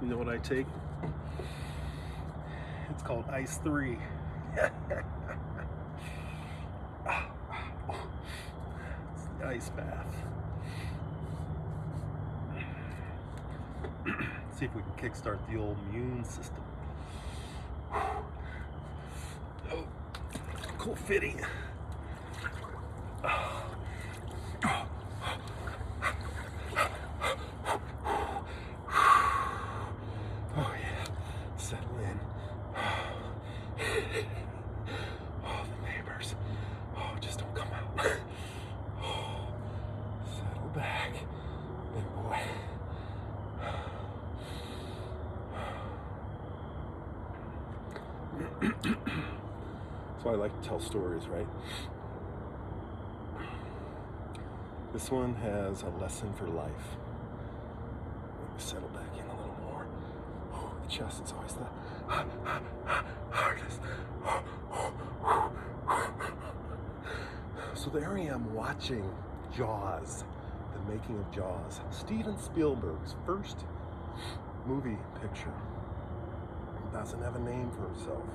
You know what I take? It's called Ice 3. It's the ice bath. See if we can kickstart the old immune system. Oh, cool fitting. Oh yeah, settle in. Oh, the neighbors. Oh, just don't come out. Oh, settle back, big boy. So I like to tell stories, right? This one has a lesson for life. Let me settle back in a little more. Oh, the chest is always the hardest. So there I am watching Jaws, the making of Jaws. Steven Spielberg's first movie picture. Doesn't have a name for himself.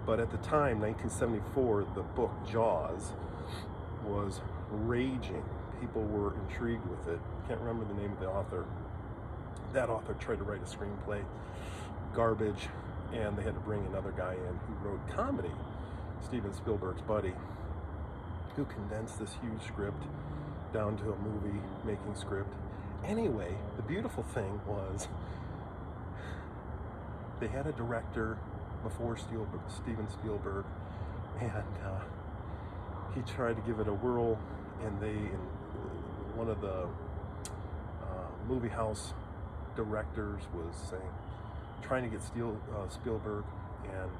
But at the time, 1974, the book Jaws was raging. People were intrigued with it. Can't remember the name of the author. That author tried to write a screenplay, garbage, and they had to bring another guy in who wrote comedy, Steven Spielberg's buddy, who condensed this huge script down to a movie-making script. Anyway, the beautiful thing was they had a director before Steven Spielberg, and he tried to give it a whirl, and one of the movie house directors was saying, trying to get Spielberg, and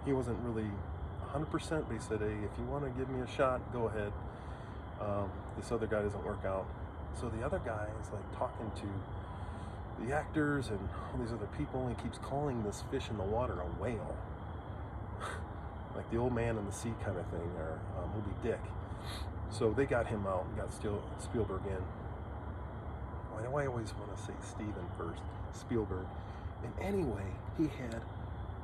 he wasn't really 100%, but he said, hey, if you want to give me a shot, go ahead. This other guy doesn't work out. So the other guy is like talking to the actors and all these other people, and he keeps calling this fish in the water a whale. Like the old man in the sea kind of thing, or Moby Dick. So they got him out and got Spielberg in. Why do I always want to say Steven first? Spielberg. And anyway, he had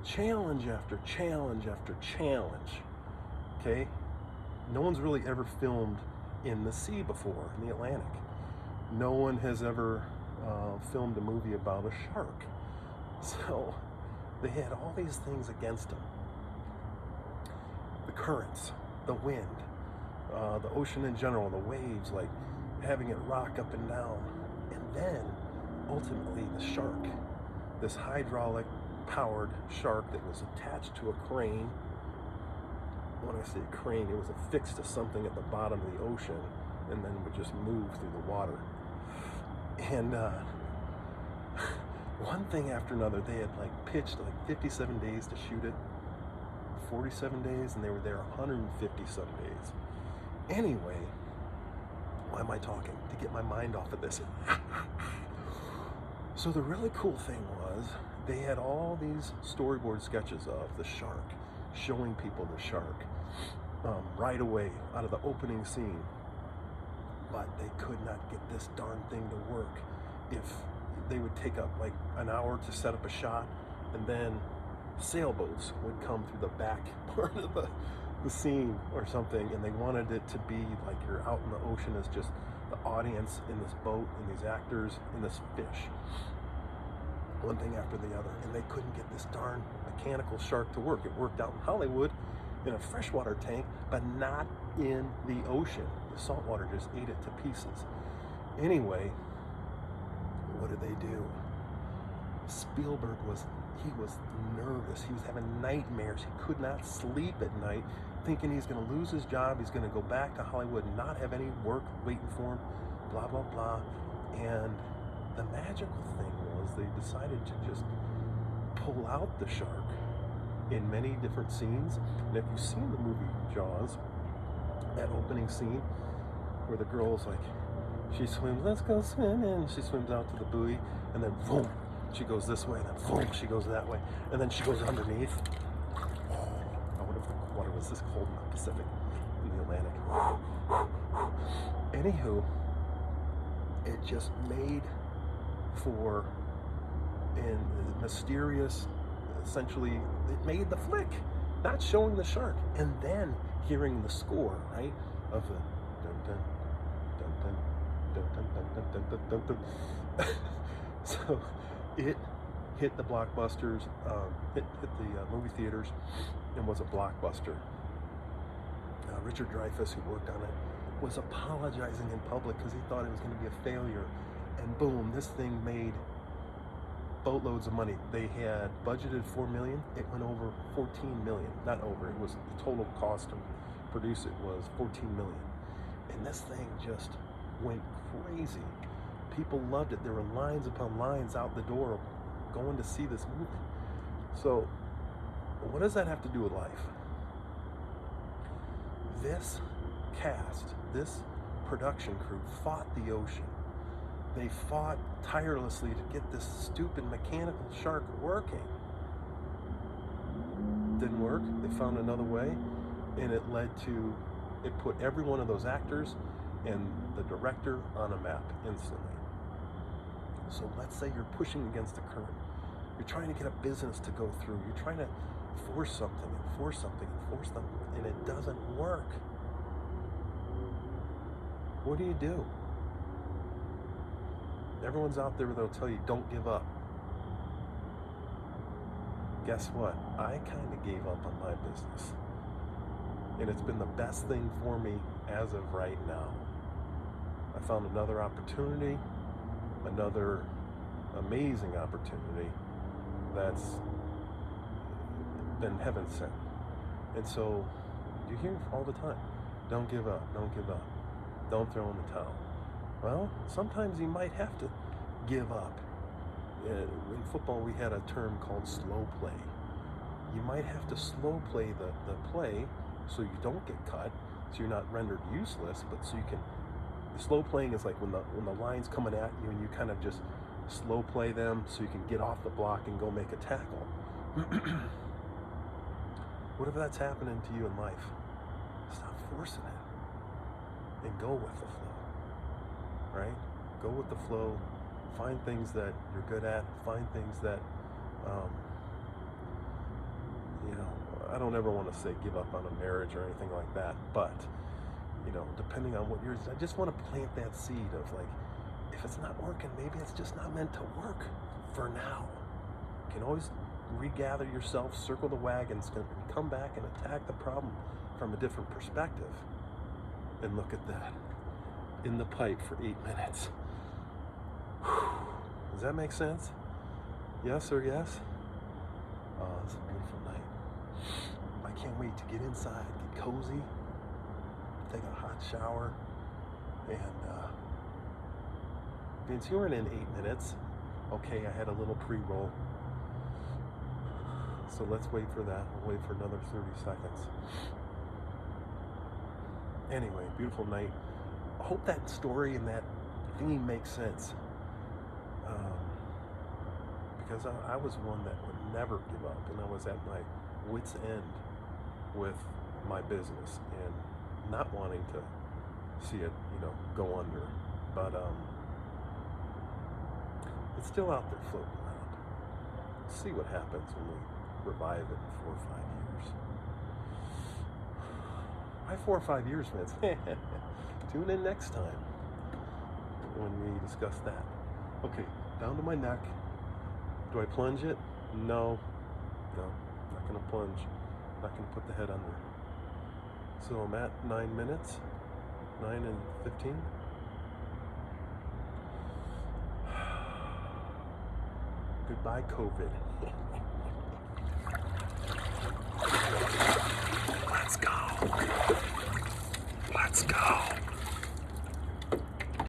challenge after challenge after challenge. Okay? No one's really ever filmed in the sea before, in the Atlantic. No one has ever filmed a movie about a shark. So they had all these things against them. The currents, the wind, the ocean in general, the waves, like having it rock up and down. And then ultimately the shark, this hydraulic powered shark that was attached to a crane. When I say crane, it was affixed to something at the bottom of the ocean and then would just move through the water. And one thing after another, they had like pitched like 57 days to shoot it, 47 days, and they were there 150 some days. Anyway, why am I talking? To get my mind off of this. So the really cool thing was they had all these storyboard sketches of the shark, showing people the shark right away out of the opening scene. But they could not get this darn thing to work. If they would take up like an hour to set up a shot, and then sailboats would come through the back part of the scene or something, and they wanted it to be like you're out in the ocean as just the audience in this boat and these actors and this fish. One thing after the other, and they couldn't get this darn mechanical shark to work. It worked out in Hollywood in a freshwater tank, but not in the ocean. The saltwater just ate it to pieces. Anyway, what did they do? Spielberg was nervous. He was having nightmares. He could not sleep at night, thinking he's going to lose his job. He's going to go back to Hollywood and not have any work waiting for him, blah, blah, blah. And the magical thing was they decided to just pull out the shark in many different scenes. And if you've seen the movie Jaws, that opening scene where the girl's like, she swims, let's go swimming. She swims out to the buoy, and then boom, she goes this way, and then boom, she goes that way, and then she goes underneath. I wonder if the water was this cold in the Pacific, in the Atlantic. Anywho, it just made for an mysterious, essentially, it made the flick, not showing the shark, and then hearing the score, right, of the dun dun dun dun dun dun dun dun dun dun dun. So it hit the blockbusters, hit the movie theaters, and was a blockbuster. Richard Dreyfuss, who worked on it, was apologizing in public because he thought it was going to be a failure, and boom, this thing made boatloads of money. They had budgeted $4 million. It went over 14 million. Not over. It was the total cost to produce it was 14 million. And this thing just went crazy. People loved it. There were lines upon lines out the door going to see this movie. So, what does that have to do with life? This cast, this production crew fought the ocean. They fought tirelessly to get this stupid mechanical shark working. Didn't work. They found another way, and it put every one of those actors and the director on a map instantly. So let's say you're pushing against the current. You're trying to get a business to go through. You're trying to force something and force something and force something, and it doesn't work. What do? Everyone's out there that'll tell you, don't give up. Guess what? I kind of gave up on my business. And it's been the best thing for me as of right now. I found another opportunity, another amazing opportunity that's been heaven sent. And so you hear all the time, don't give up, don't give up, don't throw in the towel. Well, sometimes you might have to give up. In football, we had a term called slow play. You might have to slow play the play so you don't get cut, so you're not rendered useless, but so you can. Slow playing is like when the line's coming at you and you kind of just slow play them so you can get off the block and go make a tackle. What if that's happening to you in life? Stop forcing it and go with the flow. Right? Go with the flow. Find things that you're good at. Find things that, I don't ever want to say give up on a marriage or anything like that, but, depending on what yours is, I just want to plant that seed of like, if it's not working, maybe it's just not meant to work for now. You can always regather yourself, circle the wagons, and come back and attack the problem from a different perspective. And look at that. In the pipe for 8 minutes. Does that make sense? Yes or yes? Oh, it's a beautiful night. I can't wait to get inside, get cozy, take a hot shower, and Vince, you were in 8 minutes. Okay, I had a little pre-roll. So let's wait for that. We'll wait for another 30 seconds. Anyway, beautiful night. I hope that story and that theme makes sense. Because I was one that would never give up, and I was at my wit's end with my business and not wanting to see it, go under. But it's still out there floating around. Let's see what happens when we revive it in 4 or 5 years. Why 4 or 5 years, Vince? Tune in next time when we discuss that. Okay, down to my neck. Do I plunge it? No, not gonna plunge. Not gonna put the head under. So I'm at 9 minutes, 9 and 15. Goodbye, COVID.